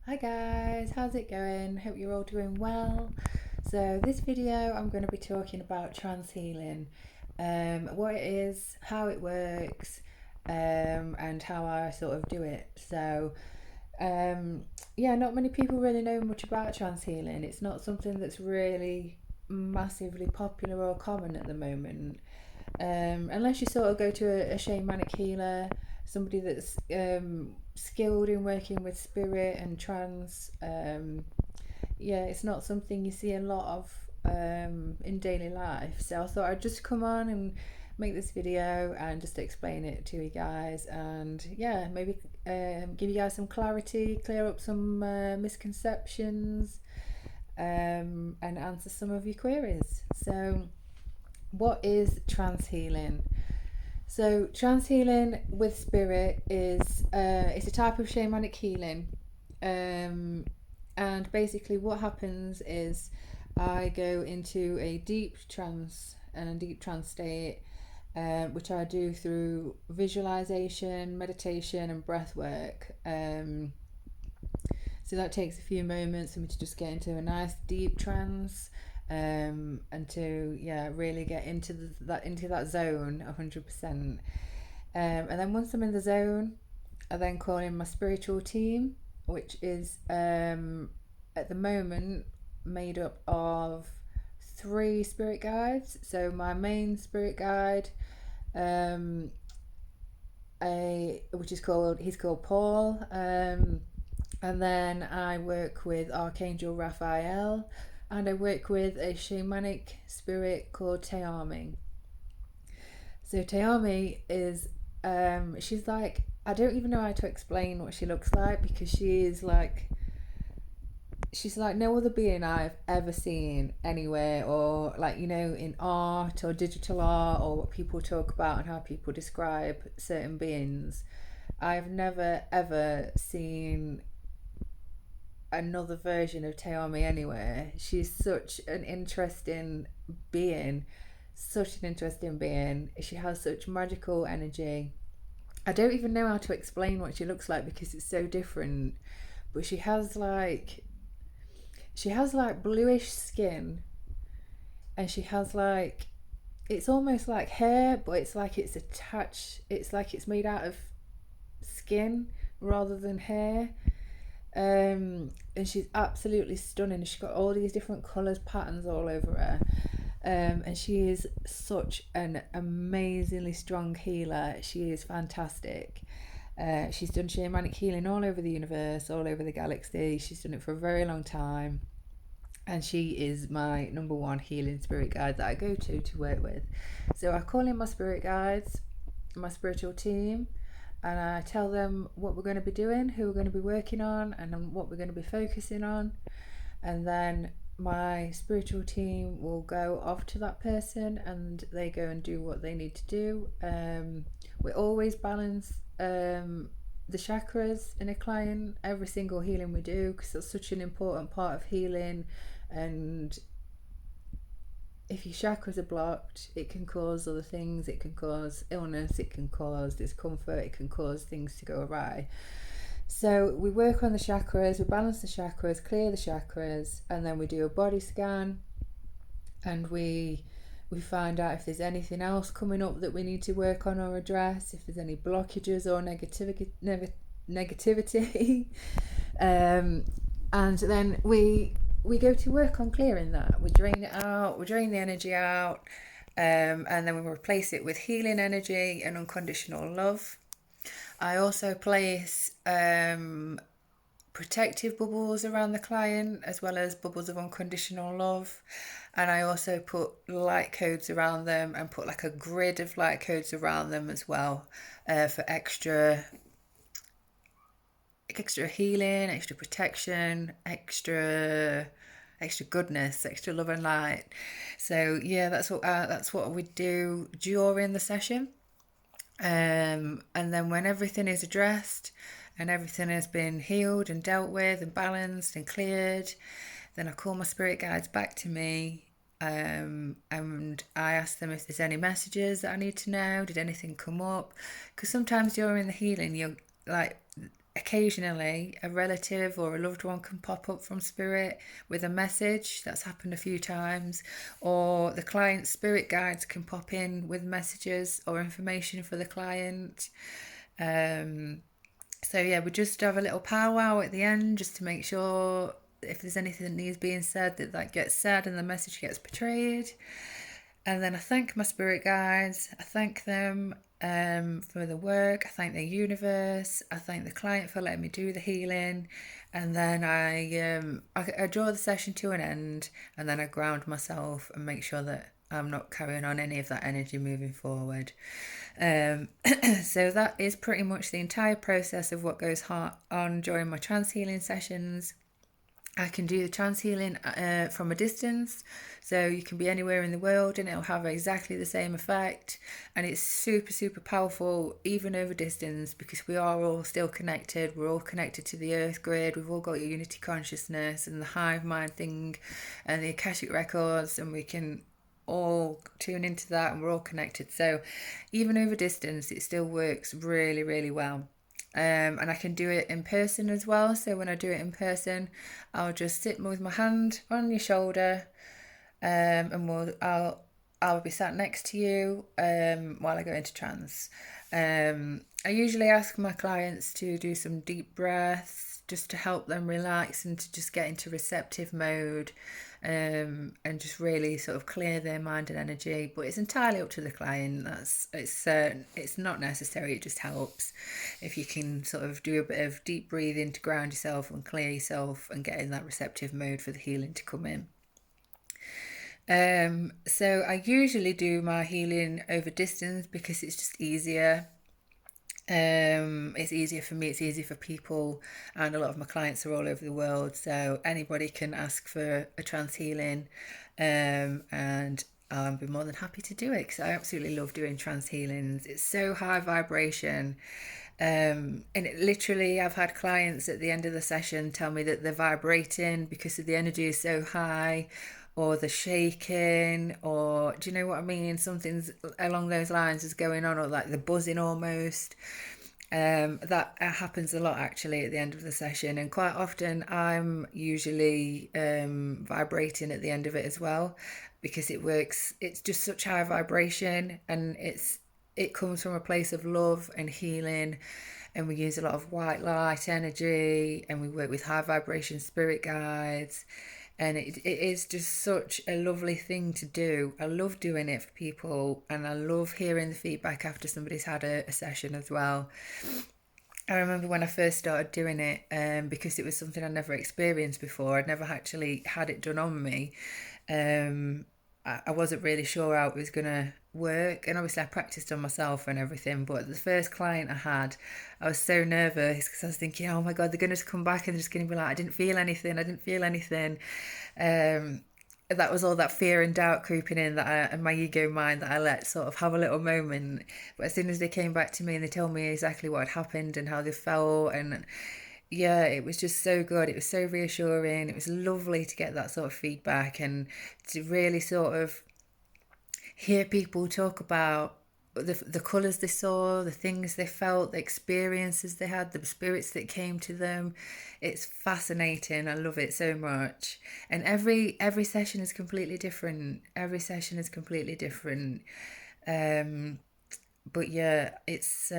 Hi guys, how's it going? Hope you're all doing well. So this video I'm going to be talking about trance healing, what it is, how it works, and how I sort of do it. Yeah, not many people really know much about trance healing. It's not something that's really massively popular or common at the moment. Unless you sort of go to a shamanic healer, somebody that's skilled in working with spirit and trance. Yeah, it's not something you see a lot of in daily life. So I thought I'd just come on and make this video and just explain it to you guys, and yeah, maybe give you guys some clarity, clear up some misconceptions, and answer some of your queries. So what is trance healing? So trance healing with spirit is it's a type of shamanic healing, and basically what happens is I go into a deep trance and a deep trance state, which I do through visualization, meditation, and breath work. So that takes a few moments for me to just get into a nice deep trance, and to really get into that zone 100%. And then once I'm in the zone, I then call in my spiritual team, which is at the moment made up of three spirit guides. So my main spirit guide, which is called he's called Paul. And then I work with Archangel Raphael, and I work with a shamanic spirit called Teami. So Teami is, she's like, I don't even know how to explain what she looks like, because she's like no other being I've ever seen anywhere, or like, in art or digital art, or what people talk about and how people describe certain beings. I've never ever seen another version of Teami anywhere. She's such an interesting being, such an interesting being. She has such magical energy. I don't even know how to explain what she looks like because it's so different. But she has like bluish skin, and she has like, it's almost like hair, but it's like it's attached. It's like it's made out of skin rather than hair. And she's absolutely stunning. She's got all these different colours, patterns all over her. And she is such an amazingly strong healer. She is fantastic. She's done shamanic healing all over the universe, all over the galaxy. She's done it for a very long time. And she is my number one healing spirit guide that I go to work with. So I call in my spirit guides, my spiritual team, and I tell them what we're going to be doing, who we're going to be working on, and what we're going to be focusing on. And then my spiritual team will go off to that person and they go and do what they need to do. We always balance the chakras in a client, every single healing we do, because that's such an important part of healing. And if your chakras are blocked, it can cause other things. It can cause illness, it can cause discomfort, it can cause things to go awry. So we work on the chakras, we balance the chakras, clear the chakras, and then we do a body scan, and we find out if there's anything else coming up that we need to work on or address, if there's any blockages or negativity. And then we go to work on clearing that. We drain it out, we drain the energy out, and then we replace it with healing energy and unconditional love. I also place protective bubbles around the client, as well as bubbles of unconditional love. And I also put light codes around them, and put like a grid of light codes around them as well, for extra healing, extra protection, extra goodness, extra love and light. So yeah, that's what we do during the session. And then when everything is addressed and everything has been healed and dealt with and balanced and cleared, then I call my spirit guides back to me, and I ask them if there's any messages that I need to know. Did anything come up? Because sometimes during the healing, you're like, occasionally a relative or a loved one can pop up from spirit with a message. That's happened a few times. Or the client's spirit guides can pop in with messages or information for the client. So yeah, we just have a little powwow at the end just to make sure if there's anything that needs being said, that gets said and the message gets portrayed. And then I thank my spirit guides. I thank them for the work. I thank the universe. I thank the client for letting me do the healing. And then I draw the session to an end, and then I ground myself and make sure that I'm not carrying on any of that energy moving forward. So that is pretty much the entire process of what goes on during my trance healing sessions. I can do the trance healing from a distance, so you can be anywhere in the world and it'll have exactly the same effect. And it's super, super powerful, even over distance, because we are all still connected. We're all connected to the earth grid. We've all got unity consciousness and the hive mind thing and the Akashic records, and we can all tune into that, and we're all connected. So even over distance, it still works really, really well. And I can do it in person as well. So when I do it in person, I'll just sit with my hand on your shoulder, and I'll be sat next to you while I go into trance. I usually ask my clients to do some deep breaths just to help them relax and to just get into receptive mode, and just really sort of clear their mind and energy. But it's entirely up to the client. It's not necessary. It just helps if you can sort of do a bit of deep breathing to ground yourself and clear yourself and get in that receptive mode for the healing to come in. So I usually do my healing over distance because it's just easier. It's easier for me, it's easier for people, and a lot of my clients are all over the world, so anybody can ask for a trance healing, and I'll be more than happy to do it because I absolutely love doing trance healings. It's so high vibration. And it literally, I've had clients at the end of the session tell me that they're vibrating because the energy is so high, or the shaking, or do you know what I mean? Something's along those lines is going on, or like the buzzing almost. That happens a lot actually at the end of the session, and quite often I'm usually vibrating at the end of it as well, because it works. It's just such high vibration, and it comes from a place of love and healing, and we use a lot of white light energy, and we work with high vibration spirit guides, and it is just such a lovely thing to do. I love doing it for people, and I love hearing the feedback after somebody's had a session as well. I remember when I first started doing it, because it was something I'd never experienced before. I'd never actually had it done on me. I wasn't really sure how it was going to work, and obviously I practiced on myself and everything, but the first client I had, I was so nervous because I was thinking, oh my god, they're going to come back and they're just going to be like, I didn't feel anything. That was all that fear and doubt creeping in, and my ego mind, that I let sort of have a little moment. But as soon as they came back to me and they told me exactly what had happened and how they felt, and yeah, it was just so good. It was so reassuring. It was lovely to get that sort of feedback and to really sort of hear people talk about the colours they saw, the things they felt, the experiences they had, the spirits that came to them. It's fascinating. I love it so much. And every session is completely different. Every session is completely different. But yeah, it's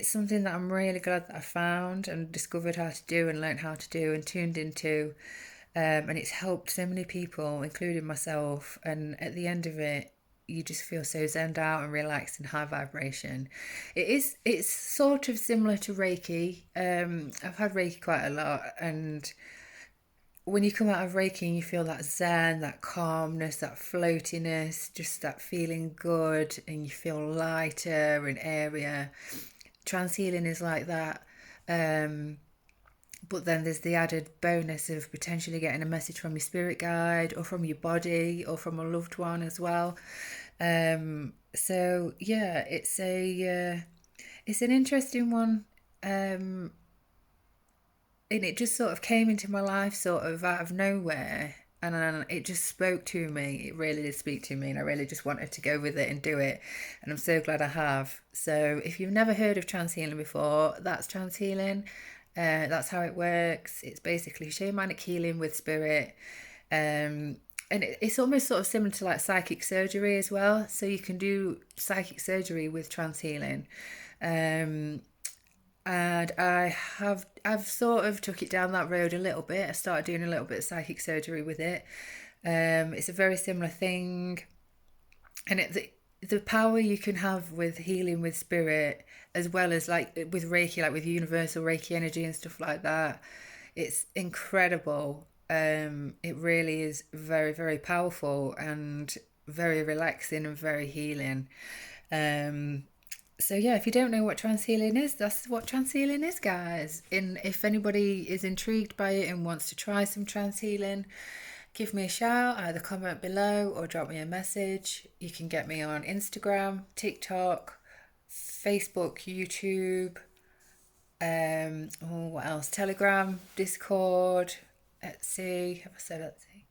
something that I'm really glad that I found and discovered how to do and learned how to do and tuned into. And it's helped so many people, including myself. And at the end of it, you just feel so zened out and relaxed and high vibration. It's sort of similar to Reiki. I've had Reiki quite a lot, and when you come out of Reiki and you feel that zen, that calmness, that floatiness, just that feeling good, and you feel lighter and airier. Trance healing is like that. But then there's the added bonus of potentially getting a message from your spirit guide or from your body or from a loved one as well. So yeah, it's an interesting one. And it just sort of came into my life sort of out of nowhere. and it just spoke to me. It really did speak to me, and I really just wanted to go with it and do it. And I'm so glad I have. So if you've never heard of trance healing before, that's trance healing. That's how it works. It's basically shamanic healing with spirit. And it's almost sort of similar to like psychic surgery as well. So you can do psychic surgery with trance healing. Um, and I've sort of took it down that road a little bit. I started doing a little bit of psychic surgery with it. It's a very similar thing, and the power you can have with healing with spirit, as well as like with Reiki, like with universal Reiki energy and stuff like that, it's incredible. It really is very, very powerful and very relaxing and very healing. Um, so yeah, if you don't know what trance healing is, that's what trance healing is, guys. And if anybody is intrigued by it and wants to try some trance healing, give me a shout, either comment below or drop me a message. You can get me on Instagram, TikTok, Facebook, YouTube, what else? Telegram, Discord, Etsy. Have I said Etsy?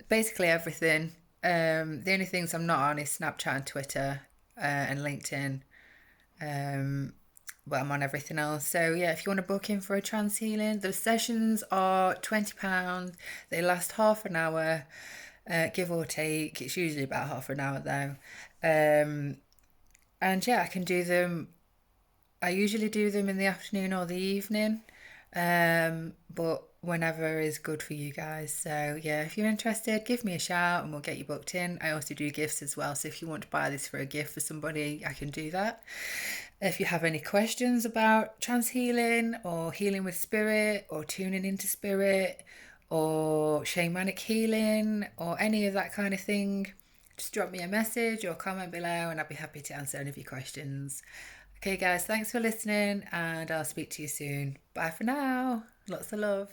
Basically everything. The only things I'm not on is Snapchat and Twitter, and LinkedIn. But I'm on everything else. So yeah, if you want to book in for a trance healing, the sessions are £20. They last half an hour, give or take. It's usually about half an hour though. And yeah, I can do them. I usually do them in the afternoon or the evening, but whenever is good for you guys. So yeah, if you're interested, give me a shout and we'll get you booked in. I also do gifts as well, so if you want to buy this for a gift for somebody, I can do that. If you have any questions about trance healing or healing with spirit or tuning into spirit or shamanic healing or any of that kind of thing, just drop me a message or comment below and I'll be happy to answer any of your questions. Okay, guys, thanks for listening and I'll speak to you soon. Bye for now. Lots of love.